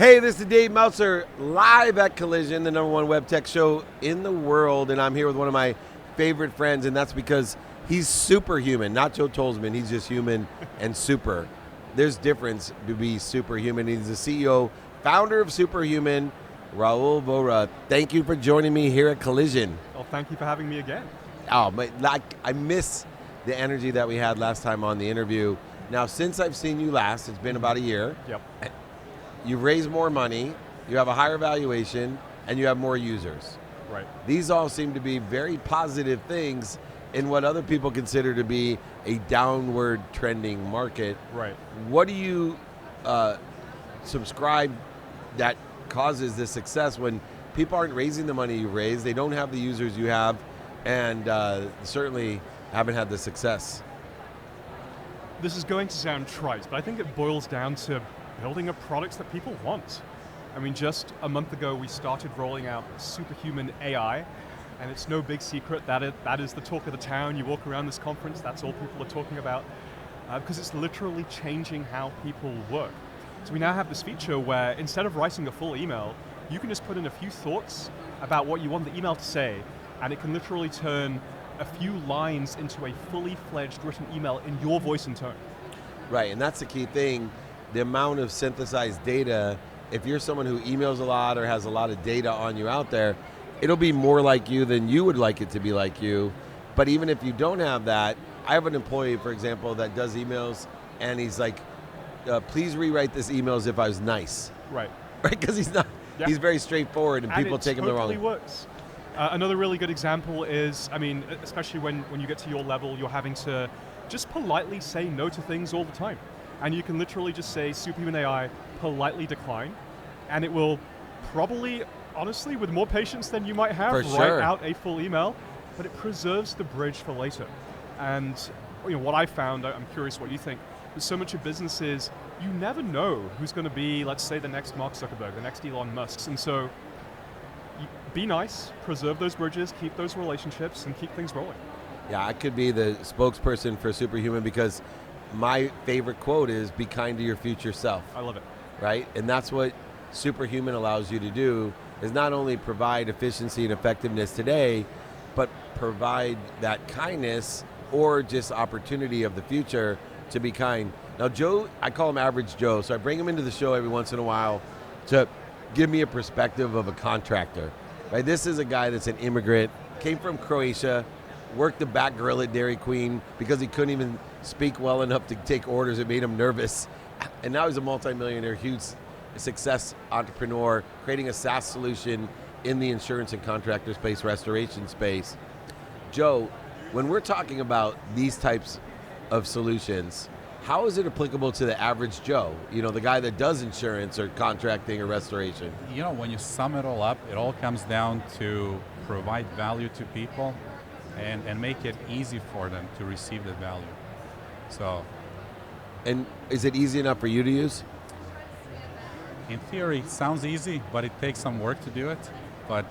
Hey, this is Dave Meltzer, live at Collision, the #1 web tech show in the world, and I'm here with one of my favorite friends, and that's because he's superhuman, not Joe Tolzmann. He's just human and super. There's difference to be superhuman. He's the CEO, founder of Superhuman, Rahul Vohra. Thank you for joining me here at Collision. Well, thank you for having me again. Oh, but I miss the energy that we had last time on the interview. Now, since I've seen you last, it's been about a year. Yep. You've raised more money, you have a higher valuation, and you have more users. Right. These all seem to be very positive things in what other people consider to be a downward trending market. Right. What do you subscribe that causes this success when people aren't raising the money you raise, they don't have the users you have, and certainly haven't had the success? This is going to sound trite, but I think it boils down to building a product that people want. I mean, just a month ago, we started rolling out Superhuman AI, and it's no big secret that that is the talk of the town. You walk around this conference, that's all people are talking about, because it's literally changing how people work. So we now have this feature where instead of writing a full email, you can just put in a few thoughts about what you want the email to say, and it can literally turn a few lines into a fully fledged written email in your voice and tone. Right, and that's the key thing. The amount of synthesized data, if you're someone who emails a lot or has a lot of data on you out there, it'll be more like you than you would like it to be like you. But even if you don't have that, I have an employee, for example, that does emails, and he's like, please rewrite this email as if I was nice. Right. Right, because he's not. Yeah. He's very straightforward, and people take him the wrong way. It totally works. Another really good example is, I mean, especially when you get to your level, you're having to just politely say no to things all the time. And you can literally just say Superhuman AI, politely decline, and it will probably, honestly, with more patience than you might have, write out a full email, but it preserves the bridge for later. And what I found, I'm curious what you think, with so much of business is you never know who's going to be, let's say, the next Mark Zuckerberg, the next Elon Musk. And so be nice, preserve those bridges, keep those relationships, and keep things rolling. Yeah, I could be the spokesperson for Superhuman because my favorite quote is, be kind to your future self. I love it. Right? And that's what Superhuman allows you to do, is not only provide efficiency and effectiveness today, but provide that kindness or just opportunity of the future to be kind. Now Joe, I call him Average Joe, so I bring him into the show every once in a while to give me a perspective of a contractor. Right? This is a guy that's an immigrant, came from Croatia, worked the back grill at Dairy Queen because he couldn't even speak well enough to take orders. It made him nervous. And now he's a multimillionaire, huge success entrepreneur, creating a SaaS solution in the insurance and contractor space, restoration space. Joe, when we're talking about these types of solutions, how is it applicable to the average Joe? The guy that does insurance or contracting or restoration? When you sum it all up, it all comes down to provide value to people and make it easy for them to receive the value. So, and is it easy enough for you to use? In theory, it sounds easy, but it takes some work to do it. But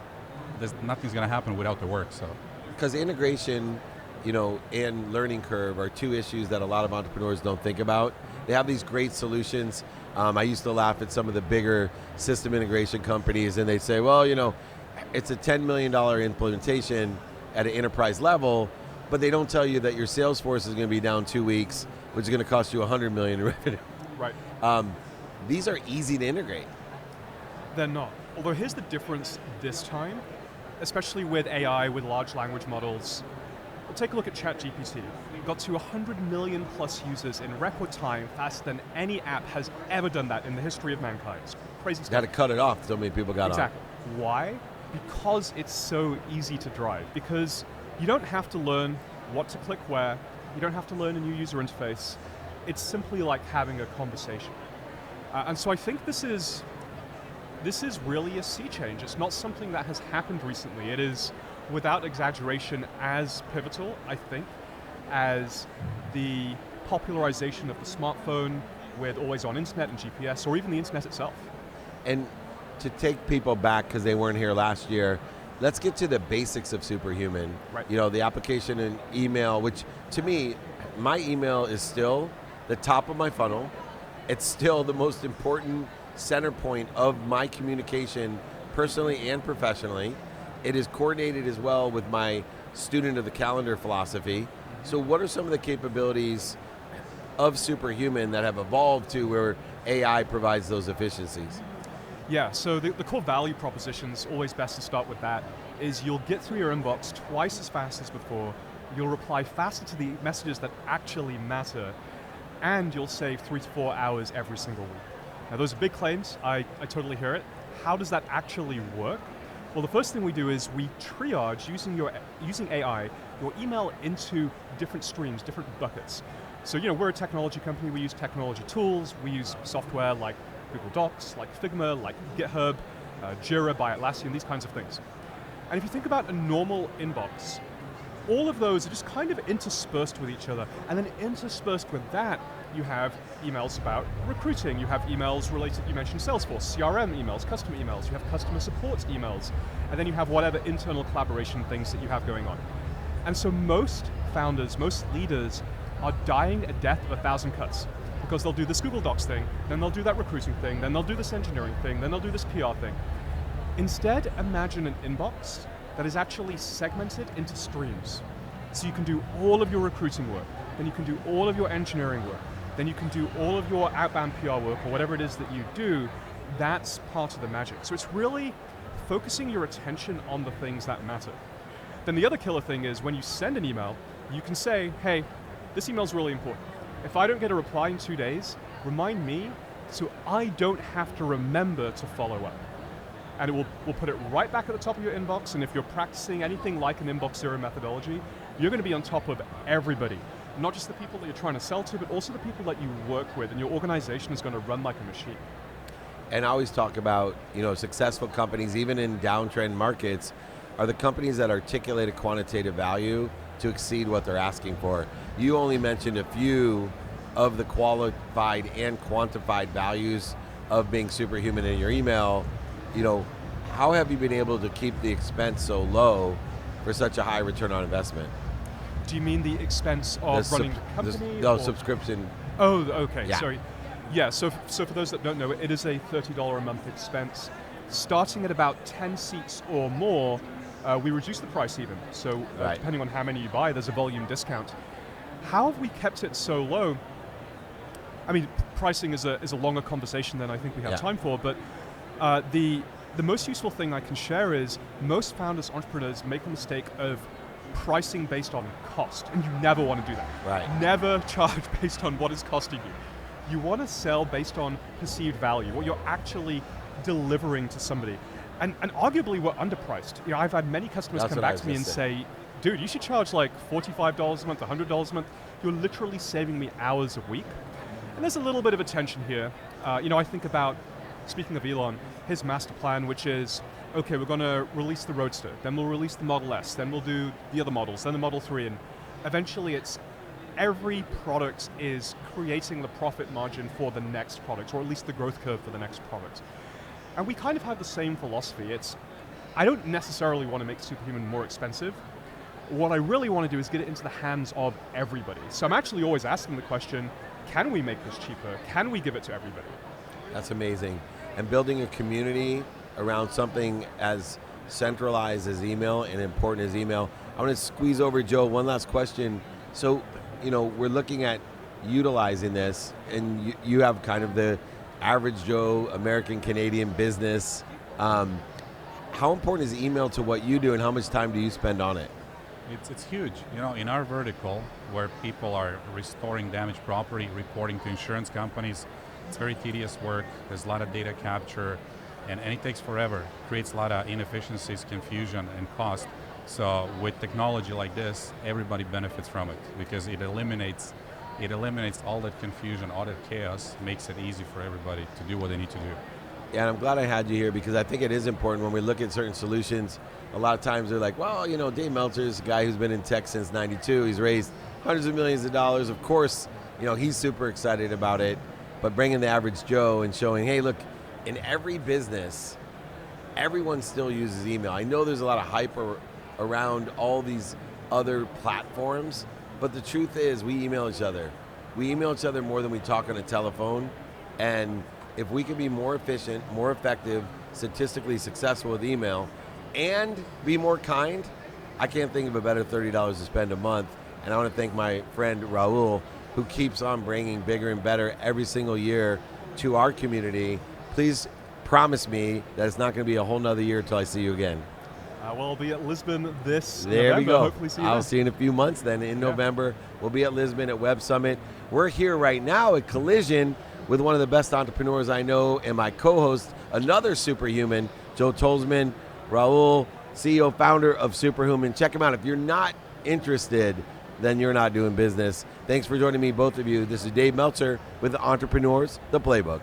nothing's going to happen without the work. So, because integration, and learning curve are two issues that a lot of entrepreneurs don't think about. They have these great solutions. I used to laugh at some of the bigger system integration companies, and they say, well, it's a $10 million implementation at an enterprise level, but they don't tell you that your sales force is going to be down 2 weeks, which is going to cost you $100 million in revenue. Right. These are easy to integrate. They're not. Although here's the difference this time, especially with AI, with large language models. We'll take a look at ChatGPT. It got to 100 million plus users in record time, faster than any app has ever done that in the history of mankind. It's crazy stuff. Got to cut it off, so many people got on. Exactly. Why? Because it's so easy to drive. Because you don't have to learn what to click where. You don't have to learn a new user interface. It's simply like having a conversation. And so I think this is really a sea change. It's not something that has happened recently. It is, without exaggeration, as pivotal, I think, as the popularization of the smartphone with always-on internet and GPS, or even the internet itself. And to take people back, because they weren't here last year, let's get to the basics of Superhuman. Right. The application and email, which to me, my email is still the top of my funnel. It's still the most important center point of my communication personally and professionally. It is coordinated as well with my student of the calendar philosophy. So what are some of the capabilities of Superhuman that have evolved to where AI provides those efficiencies? Yeah, so the core value proposition's always best to start with that, is you'll get through your inbox twice as fast as before, you'll reply faster to the messages that actually matter, and you'll save 3 to 4 hours every single week. Now those are big claims, I totally hear it. How does that actually work? Well, the first thing we do is we triage, using AI, your email into different streams, different buckets. So we're a technology company, we use technology tools, we use software like Google Docs, like Figma, like GitHub, Jira by Atlassian, these kinds of things. And if you think about a normal inbox, all of those are just kind of interspersed with each other. And then interspersed with that, you have emails about recruiting, you have emails related, you mentioned Salesforce, CRM emails, customer emails, you have customer support emails, and then you have whatever internal collaboration things that you have going on. And so most founders, most leaders are dying a death of 1,000 cuts, because they'll do this Google Docs thing, then they'll do that recruiting thing, then they'll do this engineering thing, then they'll do this PR thing. Instead, imagine an inbox that is actually segmented into streams. So you can do all of your recruiting work, then you can do all of your engineering work, then you can do all of your outbound PR work, or whatever it is that you do. That's part of the magic. So it's really focusing your attention on the things that matter. Then the other killer thing is when you send an email, you can say, hey, this email's really important. If I don't get a reply in 2 days, remind me so I don't have to remember to follow up. And we'll put it right back at the top of your inbox, and if you're practicing anything like an inbox zero methodology, you're going to be on top of everybody. Not just the people that you're trying to sell to, but also the people that you work with, and your organization is going to run like a machine. And I always talk about, successful companies, even in downtrend markets, are the companies that articulate a quantitative value to exceed what they're asking for. You only mentioned a few of the qualified and quantified values of being superhuman in your email. How have you been able to keep the expense so low for such a high return on investment? Do you mean the expense of running the company? No, subscription. Oh, okay, Yeah. sorry. Yeah, so for those that don't know, it is a $30 a month expense. Starting at about 10 seats or more, we reduce the price even. So Right. Depending on how many you buy, there's a volume discount. How have we kept it so low? I mean, pricing is a longer conversation than I think we have time for, but the most useful thing I can share is most founders, entrepreneurs make the mistake of pricing based on cost, and you never want to do that. Right. Never charge based on what it's costing you. You want to sell based on perceived value, what you're actually delivering to somebody. And arguably we're underpriced. I've had many customers come back to me and say, dude, you should charge like $45 a month, $100 a month. You're literally saving me hours a week. And there's a little bit of a tension here. I think about, speaking of Elon, his master plan, which is, okay, we're going to release the Roadster, then we'll release the Model S, then we'll do the other models, then the Model 3, and eventually it's every product is creating the profit margin for the next product, or at least the growth curve for the next product. And we kind of have the same philosophy. I don't necessarily want to make Superhuman more expensive. What I really want to do is get it into the hands of everybody. So I'm actually always asking the question, can we make this cheaper? Can we give it to everybody? That's amazing. And building a community around something as centralized as email and important as email. I want to squeeze over Joe, one last question. So, we're looking at utilizing this, and you have kind of the average Joe, American, Canadian business. How important is email to what you do, and how much time do you spend on it? It's huge. In our vertical, where people are restoring damaged property, reporting to insurance companies, it's very tedious work. There's a lot of data capture, and it takes forever. Creates a lot of inefficiencies, confusion, and cost. So with technology like this, everybody benefits from it because it eliminates all that confusion, all that chaos, makes it easy for everybody to do what they need to do. Yeah, and I'm glad I had you here because I think it is important when we look at certain solutions. A lot of times they're like, well, Dave Meltzer is a guy who's been in tech since '92. He's raised hundreds of millions of dollars. Of course, he's super excited about it. But bringing the average Joe and showing, hey, look, in every business, everyone still uses email. I know there's a lot of hype around all these other platforms, but the truth is we email each other. We email each other more than we talk on a telephone, and if we can be more efficient, more effective, statistically successful with email, and be more kind, I can't think of a better $30 to spend a month. And I want to thank my friend Rahul, who keeps on bringing bigger and better every single year to our community. Please promise me that it's not going to be a whole nother year until I see you again. Well, I'll be at Lisbon this There November. we go. Hopefully see you I'll then. see you in a few months then. In November, we'll be at Lisbon at Web Summit. We're here right now at Collision with one of the best entrepreneurs I know and my co-host, another superhuman, Joe Tolzmann. Rahul, CEO, founder of Superhuman. Check him out. If you're not interested, then you're not doing business. Thanks for joining me, both of you. This is Dave Meltzer with Entrepreneurs, The Playbook.